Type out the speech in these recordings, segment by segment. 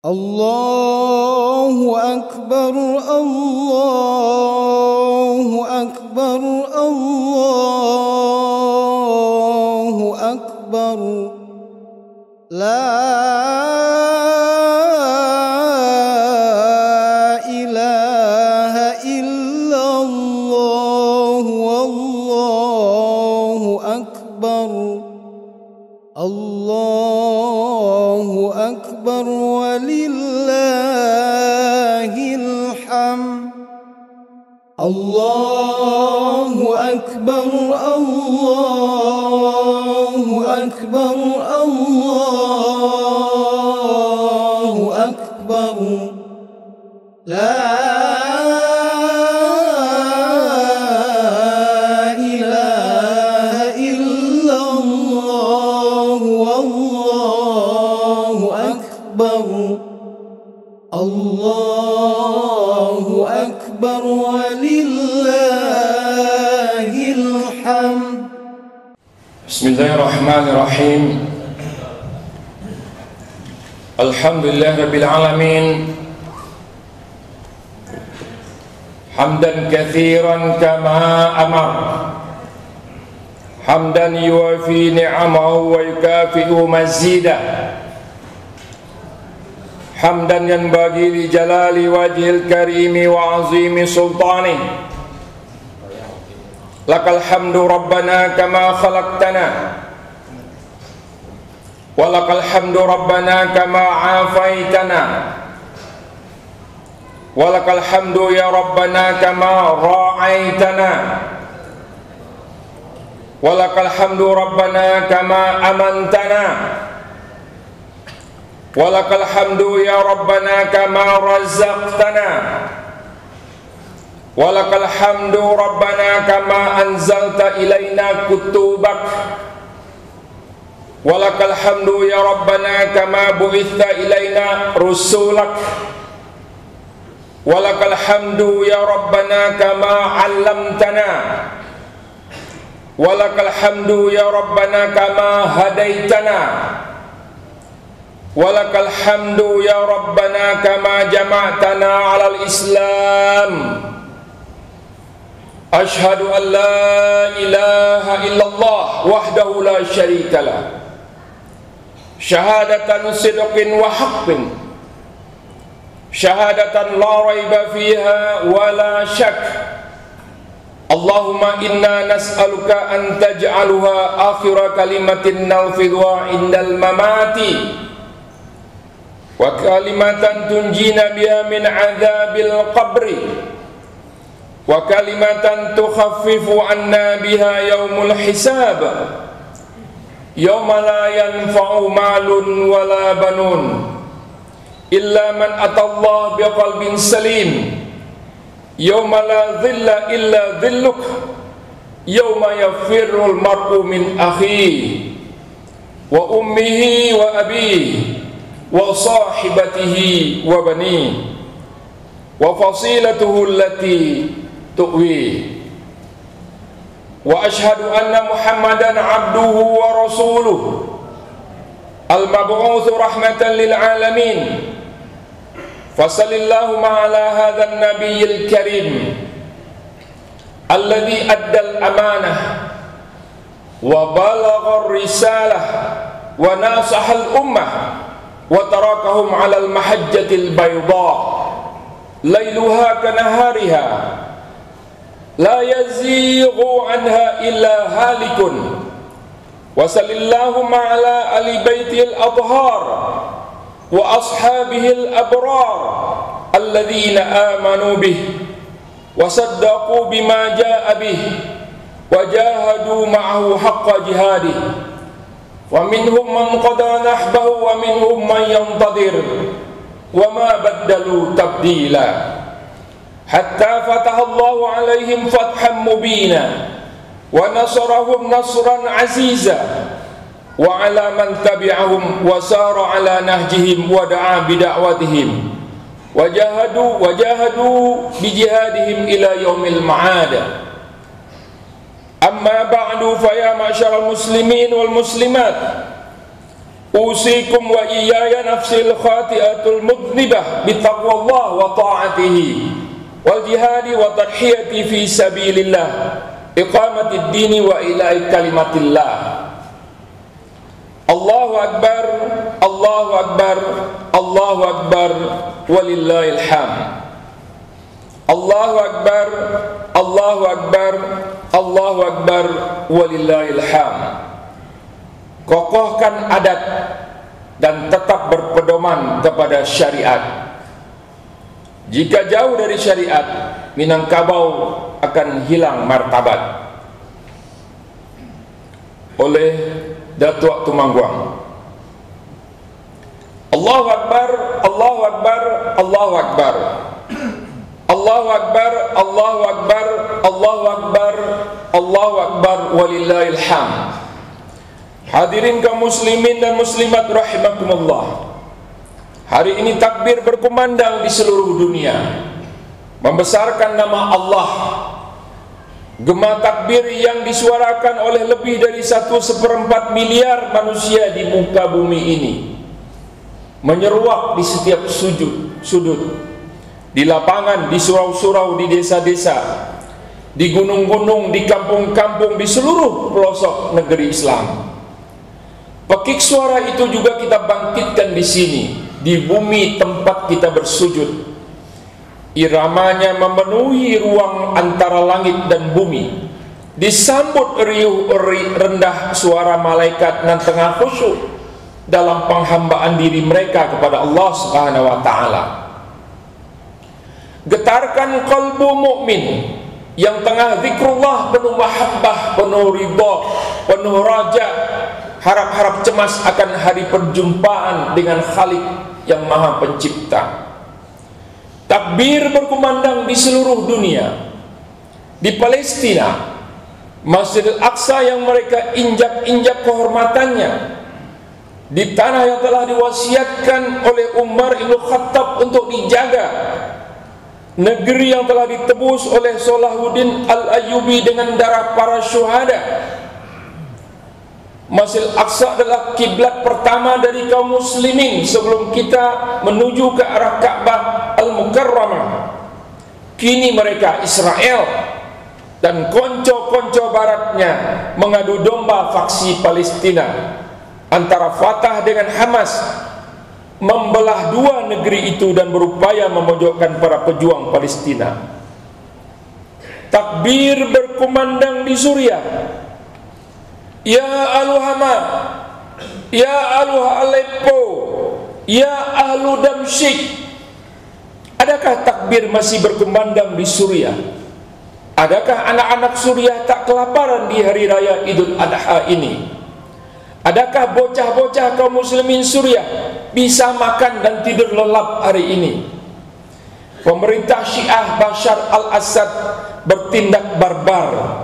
Allahu Akbar, Allahu Akbar, Allahu Akbar. La ilaha illallah, wallahu akbar. Allahu akbar walillahil hamd. Allahu akbar, Allahu akbar, Allahu akbar. La ilaha illallah, wallahu akbar. Allahu akbar walillahil hamd. Bismillahirrahmanirrahim. Alhamdulillahirabbil alamin. Hamdan katsiran kama amar. Hamdan yuwafi ni'amahu wa yukafi'u mazidah. Hamdan yanbaghi li jalali wajhil karimi wa azimi sultani. Lakal hamdu rabbana kama khalaqtana, wa lakal hamdu rabbana kama afaitana, wa lakal hamdu ya rabbana kama ra'aitana, wa lakal hamdu rabbana kama amantana, walakal hamdu ya rabbana kama razaqtana, walakal hamdu rabbana kama anzalta ilaina kutubak, walakal hamdu ya rabbana kama bu'itha ilaina rusulak, walakal hamdu ya rabbana kama 'allamtana, walakal hamdu ya rabbana kama hadaitana, walakal hamdu ya rabbana kama jama'tana 'alal islam. Ashhadu an la ilaha illallah wahdahu la syarikalah, syahadatan sidqin wa haqqin, syahadatan la raiba fiha wa la syak. Allahumma inna nas'aluka an taj'aluha akhira kalimatin nalfidha indal mamati, wa kalimatan tunjina biha min adzabil qabri, wa kalimatan tukhaffifu anna biha yaumul hisab, yauma la yanfa'u malun wala banun illa man atallaha biqalbin salim, yauma la dhilla illa dhilluk, yauma yafirrul mar'u min akhihi wa ummihi wa abihi wa sahibatihi wa bani wa fasilatuhu allati tu'wi. Wa ashhadu anna Muhammadan abduhu wa rasuluhu al-mab'utsu rahmatan lil alamin. Fasallillahu ala hadzal nabiyil karim alladzi addal amanah wa balagha risalah wa nasahal ummah wa tarakahum 'alal mahajjatil bayda lailuha kanahariha la yazighu anha illa halikun. Wa sallallahu ala ali baitil adhar wa ashabihil abrar alladhina amanu bih wa saddaqu bima jaa bih wa jahadu ma'ahu haqqa jihadih. Wa minhum man qada nahbahu wa minhum man yantadir wa ma baddalu tabdila hatta fataha Allahu alaihim fathan mubina wa nasarahum nasran aziza wa ala man tabi'ahum wa sara ala nahjihim wa da'a bida'watihim wa jahadu bi jihadihim ila yaumil ma'ad. Amma ba'du, fa ya ma'syaral muslimin wal muslimat usikum wa iyaya nafsil khati'atul mudnibah bitaqwallah wa ta'atihi wal jihadi wa tadhiyati fi sabilillah iqamatid dini wa ila'i kalimatillah. Allahu Akbar, Allahu Akbar, Allahu Akbar, walillahil hamd. Allahu Akbar, Allahu Akbar, Allahu Akbar, walillahil hamd. Kokohkan adat dan tetap berpedoman kepada syariat. Jika jauh dari syariat, Minangkabau akan hilang martabat. Oleh Datuk Tumangguang. Allahu Akbar, Allahu Akbar, Allahu Akbar. Allahu Akbar, Allahu Akbar, Allahu Akbar, Allahu Akbar, walillahil hamd. Hadirin kaum muslimin dan muslimat rahimakumullah. Hari ini takbir berkumandang di seluruh dunia, membesarkan nama Allah. Gema takbir yang disuarakan oleh lebih dari 1/4 miliar manusia di muka bumi ini, menyeruak di setiap sudut, di lapangan, di surau-surau, di desa-desa, di gunung-gunung, di kampung-kampung, di seluruh pelosok negeri Islam. Pekik suara itu juga kita bangkitkan di sini, di bumi tempat kita bersujud. Iramanya memenuhi ruang antara langit dan bumi. Disambut riuh rendah suara malaikat nan tengah khusyuk dalam penghambaan diri mereka kepada Allah Subhanahu wa taala. Getarkan kalbu mukmin yang tengah zikrullah penuh mahabbah, penuh ridha, penuh raja, harap-harap cemas akan hari perjumpaan dengan Khalik yang Maha Pencipta. Takbir berkumandang di seluruh dunia. Di Palestina, Masjidil Aqsa yang mereka injak-injak kehormatannya, di tanah yang telah diwasiatkan oleh Umar Ibn Khattab untuk dijaga, negeri yang telah ditebus oleh Salahuddin Al-Ayyubi dengan darah para syuhada. Masjidil Aqsa adalah kiblat pertama dari kaum muslimin sebelum kita menuju ke arah Ka'bah Al-Mukarramah. Kini mereka Israel dan konco-konco baratnya mengadu domba faksi Palestina antara Fatah dengan Hamas, membelah dua negeri itu dan berupaya memojokkan para pejuang Palestina. Takbir berkumandang di Suriah. Ya ahlu Hama, ya ahlu Aleppo, ya ahlu Damsyik. Adakah takbir masih berkumandang di Suriah? Adakah anak-anak Suriah tak kelaparan di hari raya Idul Adha ini? Adakah bocah-bocah kaum muslimin Suriah bisa makan dan tidur lelap hari ini? Pemerintah Syiah Bashar al-Assad bertindak barbar,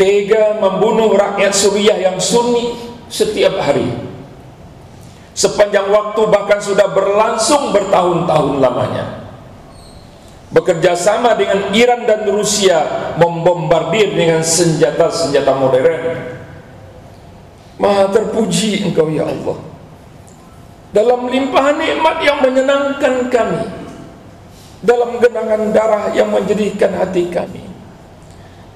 tega membunuh rakyat Suriah yang Sunni setiap hari. Sepanjang waktu, bahkan sudah berlangsung bertahun-tahun lamanya. Bekerja sama dengan Iran dan Rusia membombardir dengan senjata-senjata modern. Maha terpuji Engkau ya Allah, dalam limpahan nikmat yang menyenangkan kami, dalam genangan darah yang menjadikan hati kami,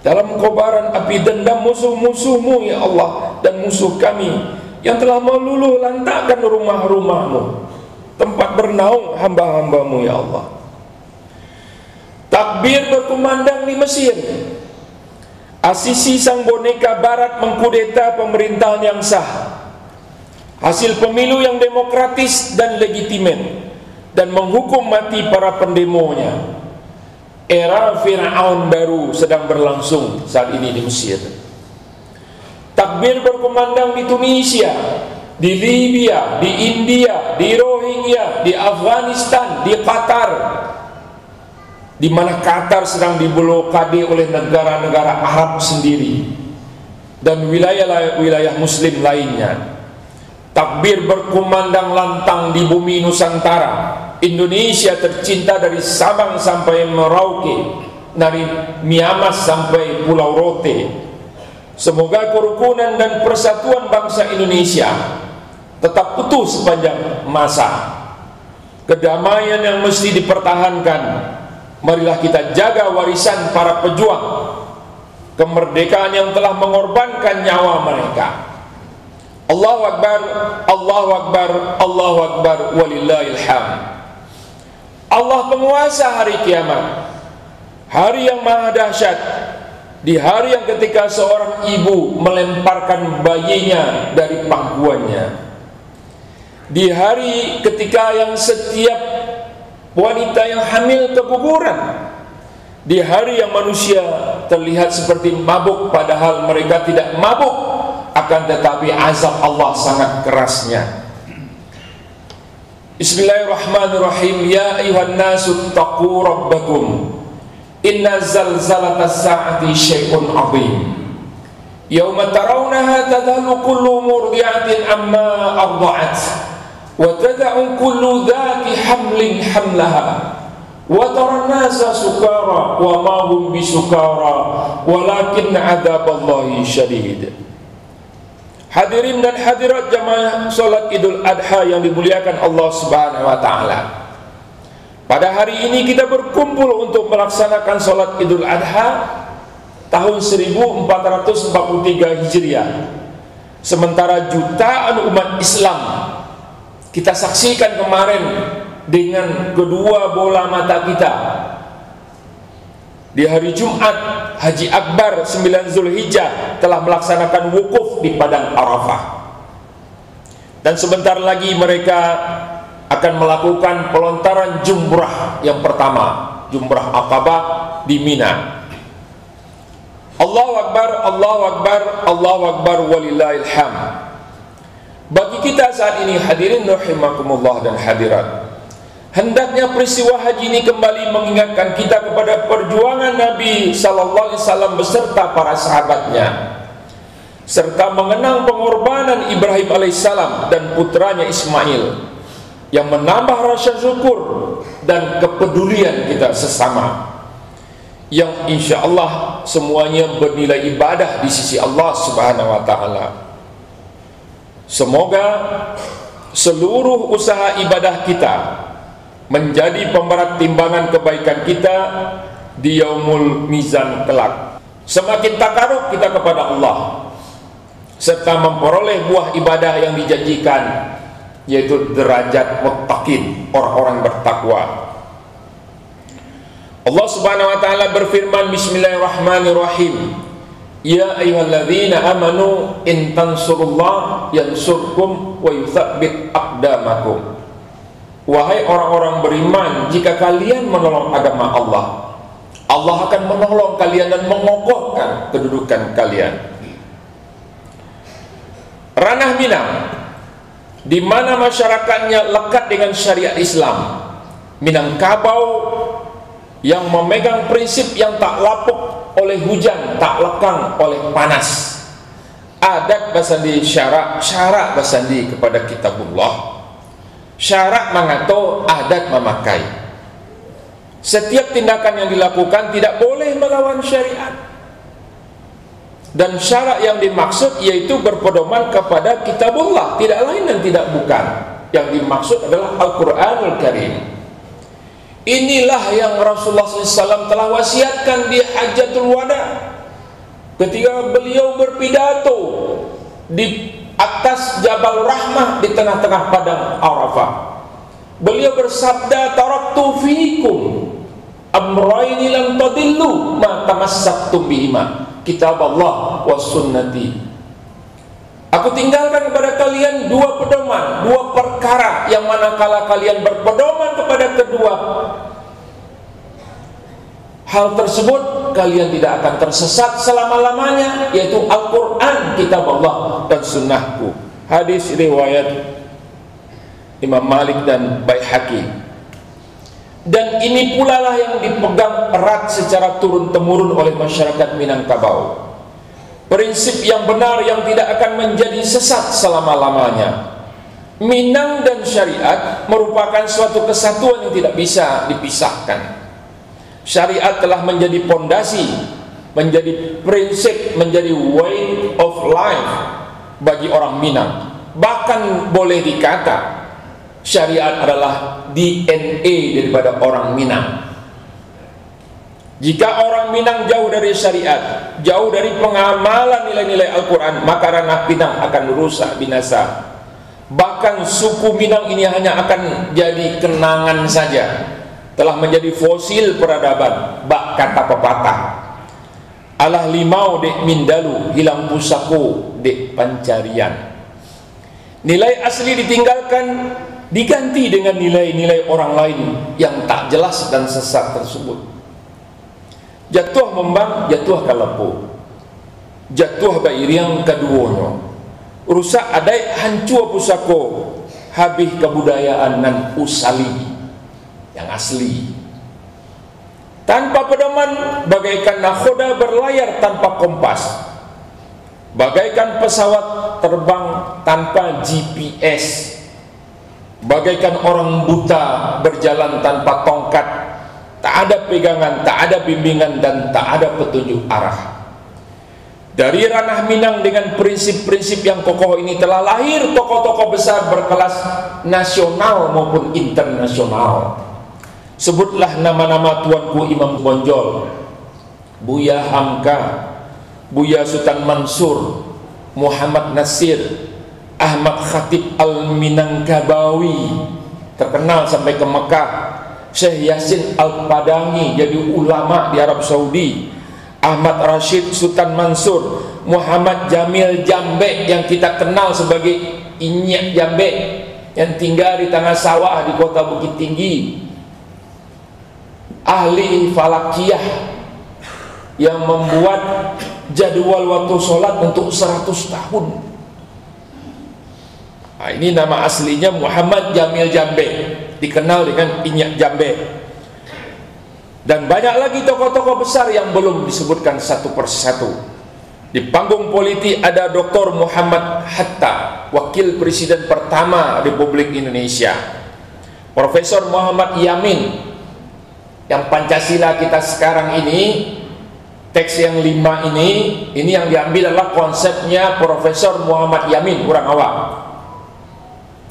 dalam kobaran api dendam musuh-musuhmu ya Allah, dan musuh kami yang telah meluluh lantakkan rumah-rumahmu, tempat bernaung hamba-hambamu ya Allah. Takbir berkumandang di Mesir. Asisi sang boneka barat mengkudeta pemerintahan yang sah, hasil pemilu yang demokratis dan legitimen, dan menghukum mati para pendemonya. Era Fir'aun baru sedang berlangsung saat ini di Mesir. Takbir berkumandang di Tunisia, di Libya, di India, di Rohingya, di Afghanistan, di Qatar, di mana Qatar sedang diblokade oleh negara-negara Arab sendiri dan wilayah-wilayah Muslim lainnya. Takbir berkumandang lantang di bumi Nusantara, Indonesia tercinta, dari Sabang sampai Merauke, dari Miamas sampai Pulau Rote. Semoga kerukunan dan persatuan bangsa Indonesia tetap utuh sepanjang masa. Kedamaian yang mesti dipertahankan. Marilah kita jaga warisan para pejuang kemerdekaan yang telah mengorbankan nyawa mereka. Allahu Akbar, Allahu Akbar, Allahu Akbar, walillahil hamd. Allah penguasa hari kiamat, hari yang maha dahsyat, di hari yang ketika seorang ibu melemparkan bayinya dari pangkuannya, di hari ketika yang setiap wanita yang hamil keguguran, di hari yang manusia terlihat seperti mabuk padahal mereka tidak mabuk, akan tetapi azab Allah sangat kerasnya. Bismillahirrahmanirrahim. Ya ayuhan nasu taqu rabbakum, inna zalzalatas sa'ati syai'un 'azim. Yauma tarawnaha tadhalu kullu murdi'atin amma arda'at wa tada'u kullu dhati hamlin hamlaha wa taran nasa sukara wa ma hum bisukara walakin 'adzaballahi syadid. Hadirin dan hadirat jamaah salat Idul Adha yang dimuliakan Allah Subhanahu wa taala. Pada hari ini kita berkumpul untuk melaksanakan salat Idul Adha tahun 1443 Hijriah. Sementara jutaan umat Islam kita saksikan kemarin dengan kedua bola mata kita di hari Jumat Haji Akbar 9 Zulhijjah telah melaksanakan wukuf di Padang Arafah, dan sebentar lagi mereka akan melakukan pelontaran jumrah yang pertama, jumrah Aqabah di Mina. Allahu Akbar, Allahu Akbar, Allahu Akbar, walillahil hamd. Bagi kita saat ini hadirin rahimakumullah dan hadirat, hendaknya peristiwa haji ini kembali mengingatkan kita kepada perjuangan Nabi sallallahu alaihi wasallam beserta para sahabatnya, serta mengenang pengorbanan Ibrahim alaihissalam dan putranya Ismail yang menambah rasa syukur dan kepedulian kita sesama, yang insya Allah semuanya bernilai ibadah di sisi Allah Subhanahu wa taala. Semoga seluruh usaha ibadah kita menjadi pemberat timbangan kebaikan kita di yaumul mizan kelak. Semakin takarub kita kepada Allah serta memperoleh buah ibadah yang dijanjikan, yaitu derajat muttaqin, orang-orang bertakwa. Allah Subhanahu wa taala berfirman, bismillahirrahmanirrahim, ya ayyuhalladzina amanu in tansurullah yansurkum wa yutsabbit aqdamakum. Wahai orang-orang beriman, jika kalian menolong agama Allah, Allah akan menolong kalian dan mengokohkan kedudukan kalian. Ranah Minang, di mana masyarakatnya lekat dengan syariat Islam, Minangkabau yang memegang prinsip yang tak lapuk oleh hujan, tak lekang oleh panas. Adat basandi syarak, syarak basandi kepada kitabullah, syarak mengatur, adat memakai. Setiap tindakan yang dilakukan tidak boleh melawan syariat. Dan syarak yang dimaksud yaitu berpedoman kepada kitabullah, tidak lain dan tidak bukan. Yang dimaksud adalah Al-Quranul Karim. Inilah yang Rasulullah SAW telah wasiatkan di Hajjatul Wada ketika beliau berpidato di atas Jabal Rahmah di tengah-tengah Padang Arafah. Beliau bersabda, taraktu fiikum amrayni lam tadillu ma tamassaktum bihima, kitab Allah wa sunnati. Aku tinggalkan kepada kalian dua pedoman, dua perkara yang manakala kalian berpedoman kepada kedua hal tersebut, kalian tidak akan tersesat selama-lamanya, yaitu Al-Quran, kitab Allah, dan sunnahku. Hadis riwayat Imam Malik dan Baihaqi. Dan ini pula lah yang dipegang erat secara turun-temurun oleh masyarakat Minangkabau. Prinsip yang benar yang tidak akan menjadi sesat selama-lamanya. Minang dan syariat merupakan suatu kesatuan yang tidak bisa dipisahkan. Syariat telah menjadi pondasi, menjadi prinsip, menjadi way of life bagi orang Minang. Bahkan boleh dikata syariat adalah DNA daripada orang Minang. Jika orang Minang jauh dari syariat, jauh dari pengamalan nilai-nilai Al-Quran, maka ranah Minang akan rusak, binasa. Bahkan suku Minang ini hanya akan jadi kenangan saja, telah menjadi fosil peradaban. Bak kata pepatah, alah limau dek mindalu, hilang pusako dek pancarian. Nilai asli ditinggalkan, diganti dengan nilai-nilai orang lain yang tak jelas dan sesat tersebut. Jatuh membang, jatuh kalapo, jatuh bairiang keduanya, rusak adai hancur pusako, habis kebudayaan nan usali yang asli. Tanpa pedoman, bagaikan nakhoda berlayar tanpa kompas, bagaikan pesawat terbang tanpa GPS, bagaikan orang buta berjalan tanpa tongkat. Tak ada pegangan, tak ada bimbingan, dan tak ada petunjuk arah. Dari ranah Minang dengan prinsip-prinsip yang kokoh ini telah lahir tokoh-tokoh besar berkelas nasional maupun internasional. Sebutlah nama-nama tuanku Imam Bonjol, Buya Hamka, Buya Sultan Mansur, Muhammad Nasir, Ahmad Khatib Al-Minangkabawi, terkenal sampai ke Mekah. Syekh Yasin Al-Padangi jadi ulama di Arab Saudi, Ahmad Rashid Sultan Mansur, Muhammad Jamil Jambe yang kita kenal sebagai Inyak Jambe, yang tinggal di tengah sawah di kota Bukit Tinggi, ahli falakiyah yang membuat jadwal waktu sholat untuk 100 tahun. Nah, ini nama aslinya Muhammad Jamil Jambe, dikenal dengan Inyak Jambe. Dan banyak lagi tokoh-tokoh besar yang belum disebutkan satu persatu. Di panggung politik ada Dr. Muhammad Hatta, wakil presiden pertama Republik Indonesia. Profesor Muhammad Yamin, yang Pancasila kita sekarang ini, teks yang 5 ini yang diambil adalah konsepnya Profesor Muhammad Yamin, orang awam.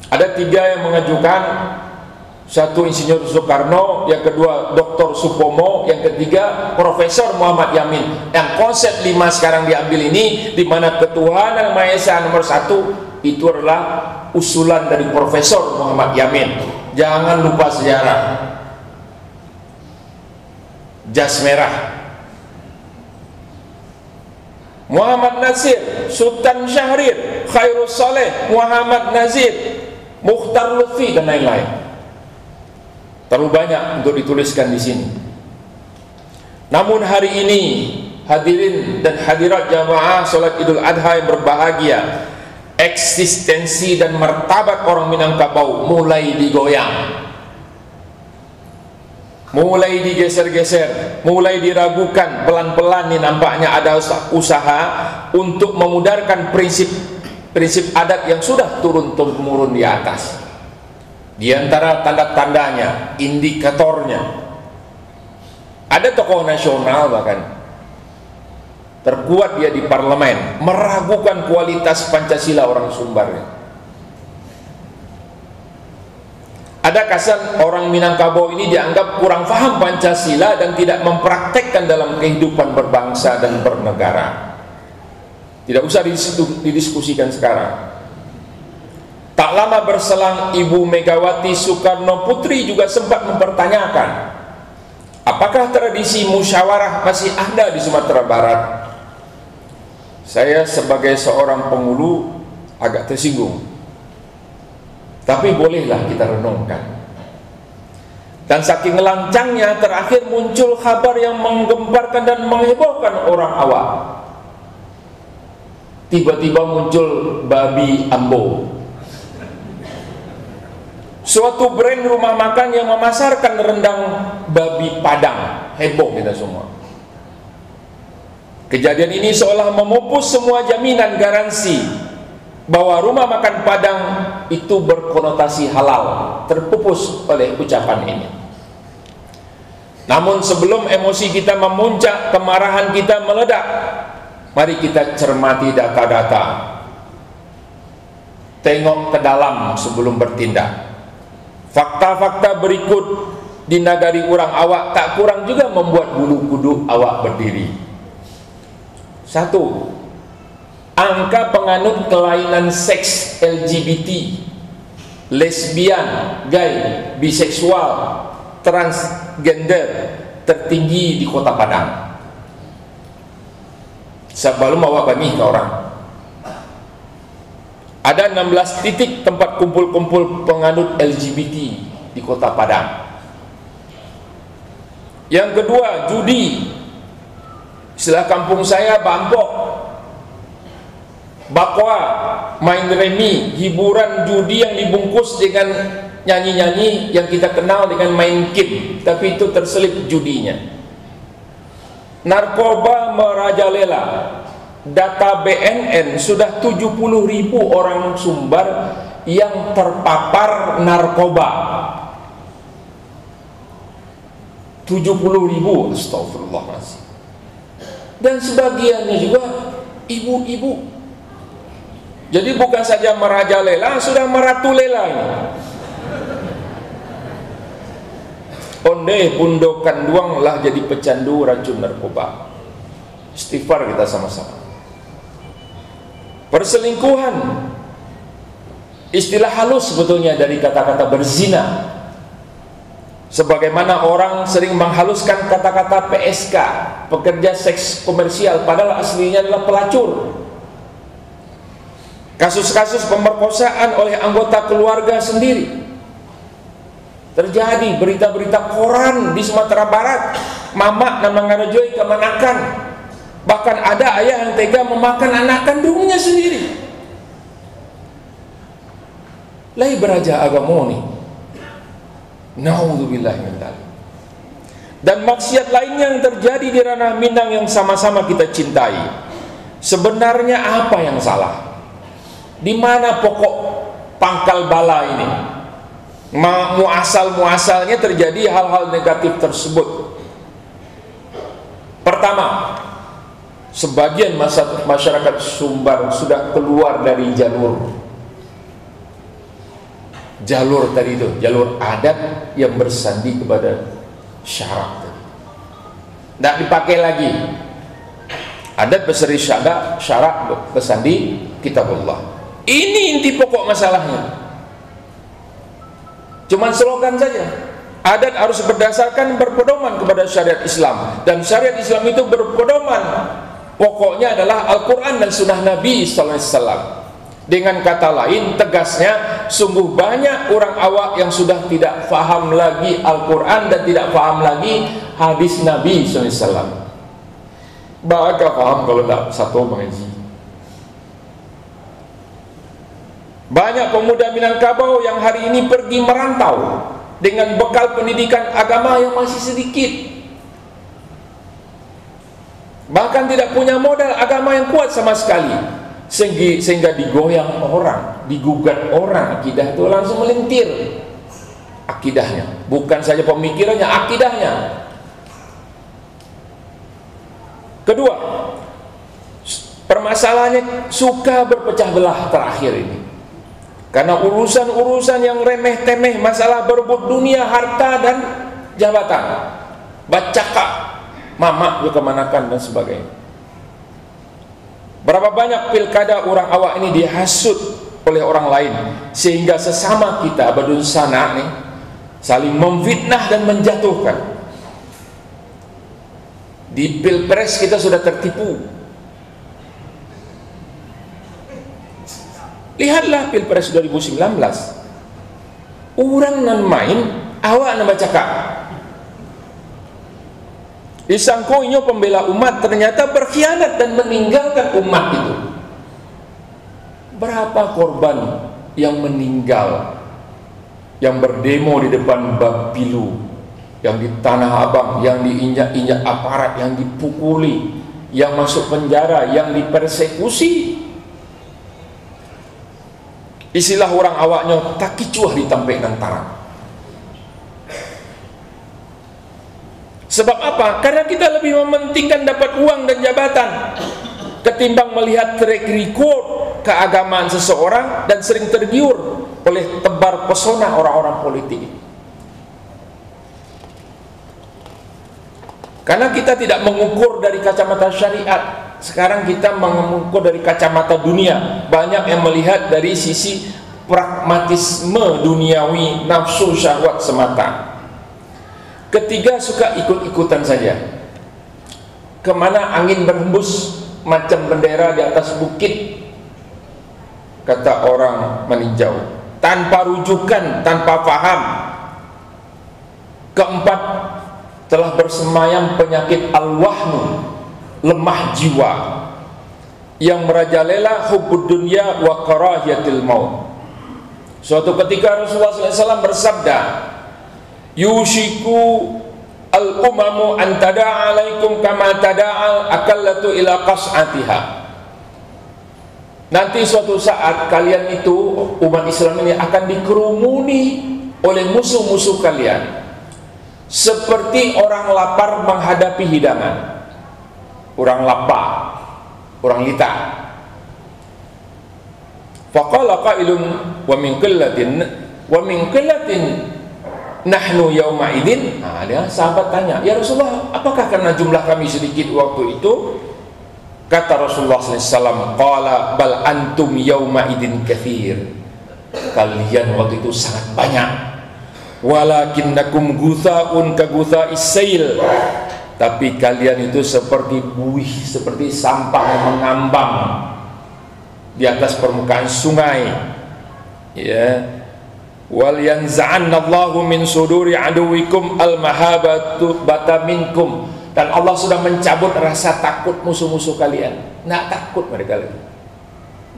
Ada 3 yang mengajukan, satu Insinyur Soekarno, yang kedua Dr. Supomo, yang ketiga Profesor Muhammad Yamin. Yang konsep 5 sekarang diambil ini, di mana ketuhanan Maha Esa nomor 1 itu adalah usulan dari Profesor Muhammad Yamin. Jangan lupa sejarah. Jas merah. Muhammad Nasir, Sultan Syahrir, Khairul Saleh, Muhammad Nazir, Mukhtar Lutfi, dan lain-lain. Terlalu banyak untuk dituliskan di sini. Namun hari ini, hadirin dan hadirat jamaah salat Idul Adha yang berbahagia, eksistensi dan martabat orang Minangkabau mulai digoyang, mulai digeser-geser, mulai diragukan. Pelan-pelan nih nampaknya ada usaha untuk memudarkan prinsip adat yang sudah turun-temurun di atas. Di antara tanda-tandanya, indikatornya, ada tokoh nasional bahkan terkuat dia di parlemen meragukan kualitas Pancasila orang Sumbarnya. Ada kasan orang Minangkabau ini dianggap kurang paham Pancasila dan tidak mempraktekkan dalam kehidupan berbangsa dan bernegara. Tidak usah didiskusikan sekarang. Tak lama berselang, Ibu Megawati Soekarno Putri juga sempat mempertanyakan, apakah tradisi musyawarah masih ada di Sumatera Barat? Saya sebagai seorang penghulu agak tersinggung, tapi bolehlah kita renungkan. Dan saking lancangnya, terakhir muncul kabar yang menggemparkan dan menghebohkan orang awam. Tiba-tiba muncul babi Ambo, suatu brand rumah makan yang memasarkan rendang babi Padang. Heboh kita semua. Kejadian ini seolah memupus semua jaminan garansi bahwa rumah makan Padang itu berkonotasi halal, terpupus oleh ucapan ini. Namun sebelum emosi kita memuncak, kemarahan kita meledak, mari kita cermati data-data. tengok ke dalam sebelum bertindak. Fakta-fakta berikut di nagari orang awak tak kurang juga membuat bulu kuduk awak berdiri. 1. Angka penganut kelainan seks LGBT, lesbian, gay, biseksual, transgender tertinggi di Kota Padang. Sebelum awak bagi ke orang, ada 16 titik tempat kumpul-kumpul penganut LGBT di Kota Padang. Yang kedua, judi. Istilah kampung saya bampok, bakwa, main remi, hiburan judi yang dibungkus dengan nyanyi-nyanyi yang kita kenal dengan main game, tapi itu terselip judinya. Narkoba merajalela. Data BNN sudah 70.000 orang Sumbar yang terpapar narkoba. 70.000, astagfirullahaladzim. Dan sebagiannya juga ibu-ibu. Jadi bukan saja merajalela, sudah meratulela ini. Onde pundokan duang lah jadi pecandu racun narkoba. Istighfar kita sama-sama. Perselingkuhan, istilah halus sebetulnya dari kata-kata berzina. Sebagaimana orang sering menghaluskan kata-kata PSK, pekerja seks komersial, padahal aslinya adalah pelacur. Kasus-kasus pemerkosaan oleh anggota keluarga sendiri terjadi. Berita-berita koran di Sumatera Barat, mamak dan mangarajoi kemanakan. Bahkan ada ayah yang tega memakan anak kandungnya sendiri. Lai beraja agama ni. Na'udzubillah min dzalik. Dan maksiat lainnya yang terjadi di ranah Minang yang sama-sama kita cintai. Sebenarnya apa yang salah? Di mana pokok pangkal bala ini? Muasal-muasalnya terjadi hal-hal negatif tersebut. Pertama, sebagian masyarakat Sumbar sudah keluar dari jalur tadi itu, jalur adat yang bersandi kepada syarak. Tidak dipakai lagi. Adat berseri syarak bersandi kitabullah. Ini inti pokok masalahnya. Cuman slogan saja. Adat harus berdasarkan berpedoman kepada syariat Islam, dan syariat Islam itu berpedoman pokoknya adalah Al-Quran dan Sunnah Nabi SAW. Dengan kata lain, tegasnya, sungguh banyak orang awak yang sudah tidak faham lagi Al-Quran dan tidak faham lagi hadis Nabi SAW. Bagaimana faham kalau tak satu mengaji? Banyak pemuda Minangkabau yang hari ini pergi merantau dengan bekal pendidikan agama yang masih sedikit, bahkan tidak punya modal agama yang kuat sama sekali, sehingga digoyang orang, digugat orang, akidah itu langsung melintir akidahnya, bukan saja pemikirannya, akidahnya. Kedua, permasalahannya suka berpecah belah terakhir ini karena urusan-urusan yang remeh-temeh, masalah berebut dunia, harta dan jabatan, bacakak, mamak kemanakan dan sebagainya. Berapa banyak pilkada orang awak ini dihasut oleh orang lain, sehingga sesama kita badun sana nih saling memfitnah dan menjatuhkan. Di pilpres kita sudah tertipu. Lihatlah pilpres 2019. Orang nan main, awak nan bacakak. Disangko inyo pembela umat, ternyata berkhianat dan meninggalkan umat itu. Berapa korban yang meninggal, yang berdemo di depan Bapilu, yang di Tanah Abang, yang diinjak-injak aparat, yang dipukuli, yang masuk penjara, yang dipersekusi. Istilah orang awaknya tak kicuah ditampek nantaran. Sebab apa? Karena kita lebih mementingkan dapat uang dan jabatan ketimbang melihat track record keagamaan seseorang dan sering tergiur oleh tebar pesona orang-orang politik. Karena kita tidak mengukur dari kacamata syariat, sekarang kita mengukur dari kacamata dunia. Banyak yang melihat dari sisi pragmatisme duniawi, nafsu syahwat semata. Ketiga, suka ikut-ikutan saja. Kemana angin berhembus macam bendera di atas bukit, kata orang meninjau, tanpa rujukan, tanpa paham. Keempat, telah bersemayam penyakit al-wahnu, lemah jiwa, yang merajalela hubbud dunya wa karahiyatil maut. Suatu ketika Rasulullah SAW bersabda, yushiku al-umamu an tada'a alaikum kama tada'al akallatu ila qas'atiha. Nanti suatu saat kalian itu, umat Islam ini akan dikerumuni oleh musuh-musuh kalian seperti orang lapar menghadapi hidangan. Orang lapar, orang lita. Faqala qailun wa min qillatin nahnu yawma idzin. Nah, dia sahabat tanya, "Ya Rasulullah, apakah karena jumlah kami sedikit waktu itu?" Kata Rasulullah SAW, "Qala bal antum yawma idzin katsir." Kalian waktu itu sangat banyak. Walakinnakum guthaun ka gutha'is sail. Tapi kalian itu seperti buih, seperti sampah yang mengambang di atas permukaan sungai. Ya. Wal yanza'annallahu min suduri aduwikum al-mahabatu bata minkum. Dan Allah sudah mencabut rasa takut musuh-musuh kalian. Nggak takut mereka lagi.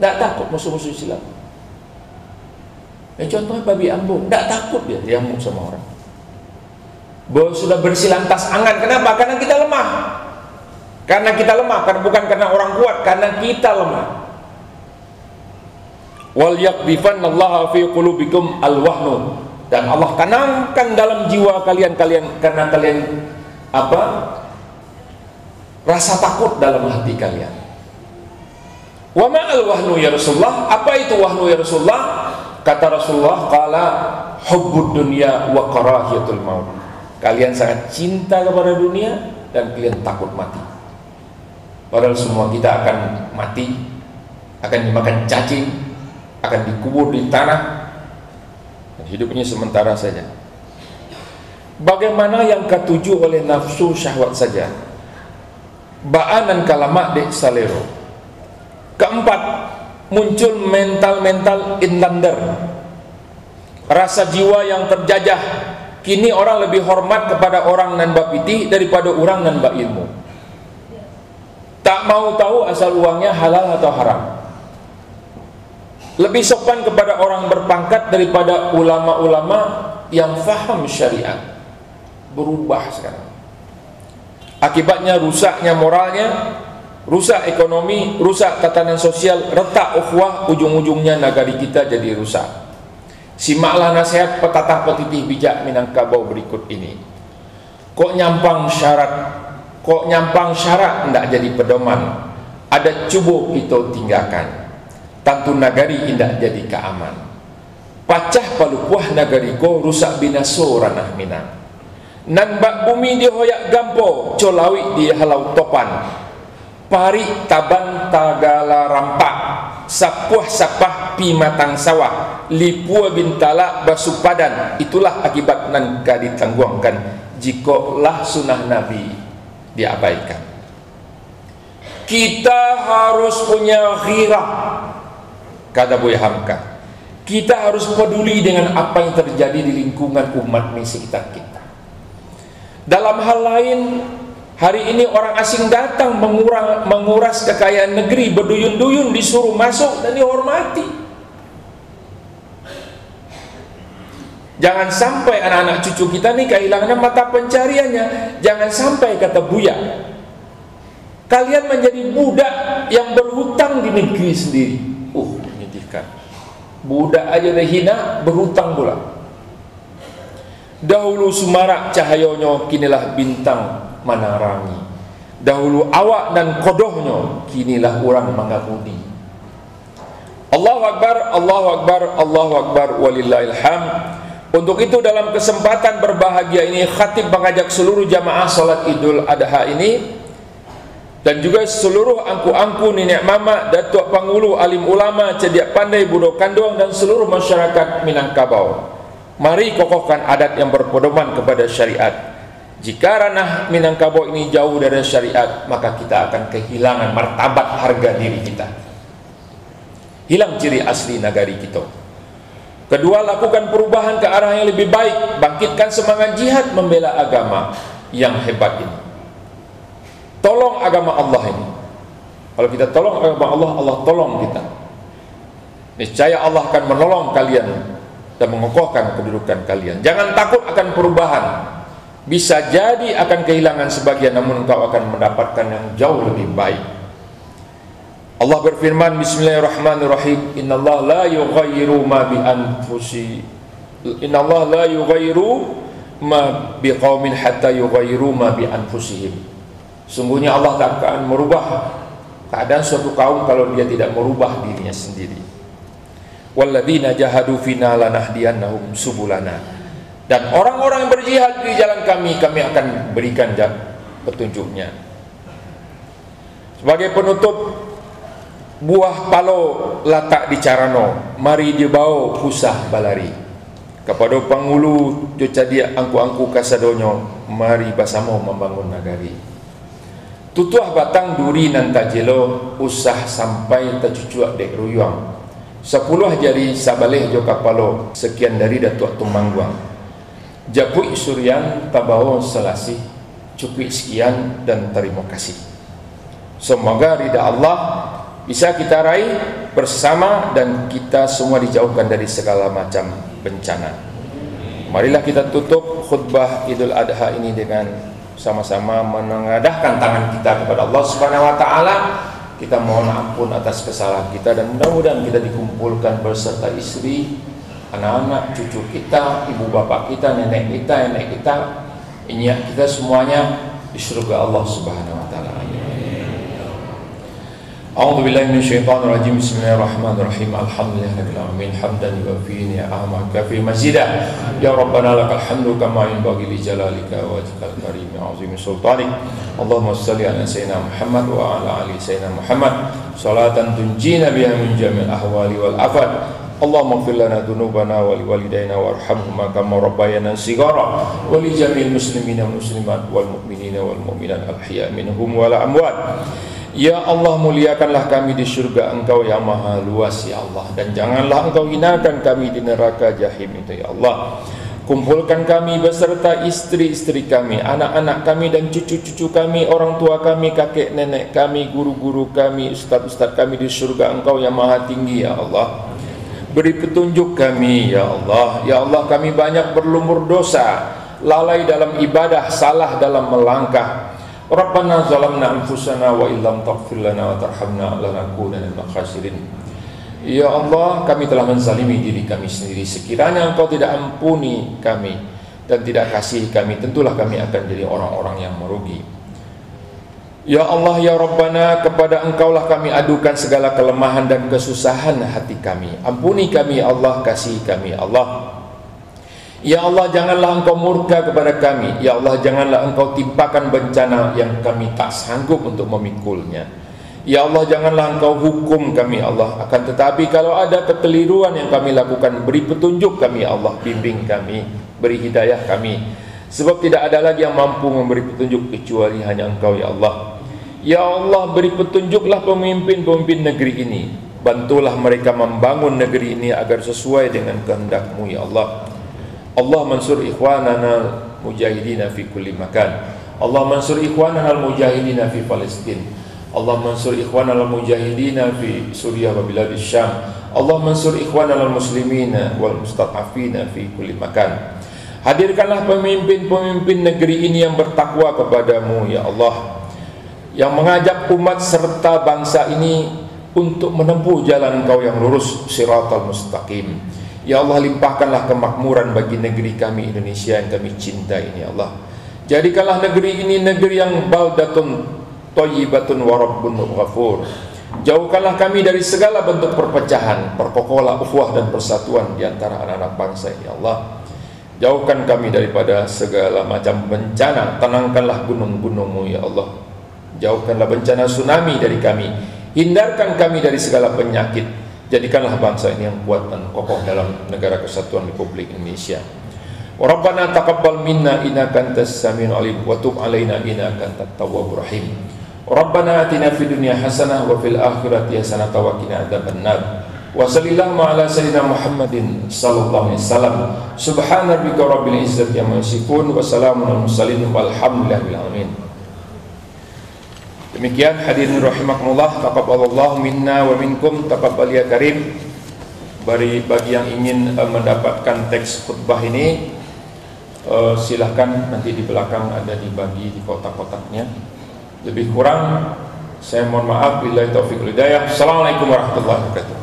Nggak takut musuh-musuh Islam. Contohnya babi ambung, nggak takut dia diambung sama orang. Bahwa sudah bersih lantas angan. Kenapa? Karena kita lemah. Karena kita lemah, karena bukan karena orang kuat, karena kita lemah. Wal yaqdhifannallaha fi qulubikum al-wahnu. Dan Allah tanamkan dalam jiwa kalian karena kalian apa? Rasa takut dalam hati kalian. Wa ma al-wahnu ya Rasulullah? Apa itu wahnu ya Rasulullah? Kata Rasulullah, qala hubbud dunya wa karahiyatul maut. Kalian sangat cinta kepada dunia dan kalian takut mati. Padahal semua kita akan mati, akan dimakan cacing, akan dikubur di tanah, dan hidupnya sementara saja. Bagaimana yang ketujuh oleh nafsu syahwat saja? Ba'anan kalamak dek salero. Keempat, muncul mental inlander, rasa jiwa yang terjajah. Kini orang lebih hormat kepada orang nan bapiti daripada orang nan ilmu. Tak mau tahu asal uangnya halal atau haram. Lebih sopan kepada orang berpangkat daripada ulama-ulama yang faham syariat. Berubah sekarang. Akibatnya rusaknya moralnya, rusak ekonomi, rusak tatanan sosial, retak ukhuwah, ujung-ujungnya negari kita jadi rusak. Simaklah nasihat petatah petitih bijak Minangkabau berikut ini. Kok nyampang syarat ndak jadi pedoman. Ada cubuh kita tinggalkan. Tantu nagari indak jadi keaman. Pacah palupuah nagari ko rusak binaso ranah Minang. Nan bak bumi dihoyak gampo, colawi di halau topan. Pari taban tagala rampak, sapuah sapah pi matang sawah, lipua bintala basu padan. Itulah akibat nan ditangguangkan jikalah sunnah Nabi diabaikan. Kita harus punya ghirah, kata Buya Hamka. Kita harus peduli dengan apa yang terjadi di lingkungan umat di sekitar kita. Dalam hal lain, hari ini orang asing datang menguras kekayaan negeri, berduyun-duyun disuruh masuk dan dihormati. Jangan sampai anak-anak cucu kita nih kehilangan mata pencariannya. Jangan sampai, kata Buya, kalian menjadi budak yang berhutang di negeri sendiri. Menyedihkan. Budak aja dah hina, berhutang pula. Dahulu sumarak cahayonyo, kinilah bintang menerangi. Dahulu awak dan kodohnya, kinilah orang mengabudi. Allahu Akbar, Allahu Akbar, Allahu Akbar, walillahil hamd. Untuk itu dalam kesempatan berbahagia ini, khatib mengajak seluruh jamaah salat Idul Adha ini dan juga seluruh angku-angku, nenek mama, datuk pangulu, alim ulama, cediak pandai, budo kandung dan seluruh masyarakat Minangkabau. Mari kokohkan adat yang berpedoman kepada syariat. Jika ranah Minangkabau ini jauh dari syariat, maka kita akan kehilangan martabat harga diri kita. Hilang ciri asli nagari kita. Kedua, lakukan perubahan ke arah yang lebih baik. Bangkitkan semangat jihad membela agama yang hebat ini. Tolong agama Allah ini. Kalau kita tolong agama Allah, Allah tolong kita. Niscaya Allah akan menolong kalian dan mengokohkan kedudukan kalian. Jangan takut akan perubahan. Bisa jadi akan kehilangan sebagian, namun engkau akan mendapatkan yang jauh lebih baik. Allah berfirman, bismillahirrahmanirrahim, innallaha la yughayyiru ma bi anfusi, innallaha la yughayyiru ma bi qaumin hatta yughayyiru ma bi anfusihim. Sungguhnya Allah tak akan merubah keadaan suatu kaum kalau dia tidak merubah dirinya sendiri. Walladzina jahadu fina lanahdiyannahum subulana. Dan orang-orang yang berjihad di jalan kami akan berikan petunjuknya. Sebagai penutup, buah palo latak di carano, mari dibawa pusah balari. Kepada pangulu jocadia angku-angku kasadonyo, mari bersama membangun nagari. Tutuah batang duri nan tajelo, usah sampai tercucuak dek ruyuang. 10 jari sabaleh jo kapalo, sekian dari Datuk Tumangguang. Japui suryan tabawo selasih, cukup sekian dan terima kasih. Semoga ridha Allah bisa kita raih bersama dan kita semua dijauhkan dari segala macam bencana. Marilah kita tutup khutbah Idul Adha ini dengan sama-sama menengadahkan tangan kita kepada Allah Subhanahu wa taala. Kita mohon ampun atas kesalahan kita dan mudah-mudahan kita dikumpulkan beserta istri, anak-anak, cucu kita, ibu bapak kita, nenek kita, inyak kita semuanya di surga Allah Subhanahu wa taala. A'udzu billahi minasyaitonir rajim. Bismillahirrahmanirrahim. Alhamdulillahirabbil alamin hamdan yuwaffi ni'amahu kafi mazidah. Ya Rabbana lakal hamdu kama yanbaghi li jalalika wa wajhikal karim wa 'azimi sultanik. Allahumma shalli ala sayyidina Muhammad wa ala ali sayyidina Muhammad salatan tunjina biha min jami'il ahwali wal afat. Allahumma ighfir lana dhunubana wa liwalidayna warhamhuma kama rabbayana shighara wa li jami'il muslimina wal muslimat wal mu'minina wal mu'minat al-ahya minhum wal amwat. Ya Allah, muliakanlah kami di surga Engkau yang maha luas ya Allah, dan janganlah Engkau hinakan kami di neraka jahim itu ya Allah. Kumpulkan kami beserta istri-istri kami, anak-anak kami dan cucu-cucu kami, orang tua kami, kakek nenek kami, guru-guru kami, ustaz-ustaz kami di surga Engkau yang maha tinggi ya Allah. Beri petunjuk kami ya Allah. Ya Allah, kami banyak berlumur dosa, lalai dalam ibadah, salah dalam melangkah. Rabbana zalamna anfusana wa illam taghfir lana wa tarhamna lanakunanna minal khasirin. Ya Allah, kami telah menzalimi diri kami sendiri. Sekiranya Engkau tidak ampuni kami dan tidak kasih kami, tentulah kami akan jadi orang-orang yang merugi. Ya Allah, ya Rabbana, kepada Engkaulah kami adukan segala kelemahan dan kesusahan hati kami. Ampuni kami ya Allah, kasih kami ya Allah. Ya Allah, janganlah Engkau murka kepada kami. Ya Allah, janganlah Engkau timpakan bencana yang kami tak sanggup untuk memikulnya. Ya Allah, janganlah Engkau hukum kami Allah. Akan tetapi kalau ada kekeliruan yang kami lakukan, beri petunjuk kami Allah, bimbing kami, beri hidayah kami. Sebab tidak ada lagi yang mampu memberi petunjuk kecuali hanya Engkau ya Allah. Ya Allah, beri petunjuklah pemimpin-pemimpin negeri ini. Bantulah mereka membangun negeri ini agar sesuai dengan kehendak-Mu ya Allah. Allah mansur ikhwanana mujahidina fi kulli makan. Allah mansur ikhwanana al-mujahidina fi Palestin. Allah mansur ikhwanana al-mujahidina fi Suriah wa biladis Syam. Allah mansur ikhwanana al-muslimina wal mustad'afina fi kulli makan. Hadirkanlah pemimpin-pemimpin negeri ini yang bertakwa kepadamu ya Allah, yang mengajak umat serta bangsa ini untuk menempuh jalan Engkau yang lurus, siratal mustaqim. Ya Allah, limpahkanlah kemakmuran bagi negeri kami Indonesia yang kami cintai ini ya Allah. Jadikanlah negeri ini negeri yang baldatun thayyibatun wa rabbun ghafur, Jauhkanlah kami dari segala bentuk perpecahan, perkokohlah ukhuwah dan persatuan di antara anak-anak bangsa ini, ya Allah. Jauhkan kami daripada segala macam bencana, tenangkanlah gunung-gunung-Mu, ya Allah. Jauhkanlah bencana tsunami dari kami, hindarkan kami dari segala penyakit. Jadikanlah bangsa ini yang kuat dan kokoh dalam negara kesatuan Republik Indonesia. Rabbana taqabbal minna innaka antas samiul alim wa tub alaina innaka antat tawwabur rahim. Rabbana atina fid dunya hasanah wa fil akhirati hasanah wa qina adzabannar. Wa sallallahu ala sayyidina Muhammadin sallallahu alaihi wasallam. Subhana rabbika rabbil izzati amma yasifun wa salamun alal mursalin walhamdulillahi alamin. Demikian hadirin rahimakumullah, taqabbalallahu minna wa minkum, taqabbal ya karim. Bagi yang ingin mendapatkan teks khutbah ini, silahkan nanti di belakang ada dibagi di kotak-kotaknya. Lebih kurang saya mohon maaf, billahi taufiq wal hidayah. Assalamualaikum warahmatullahi wabarakatuh.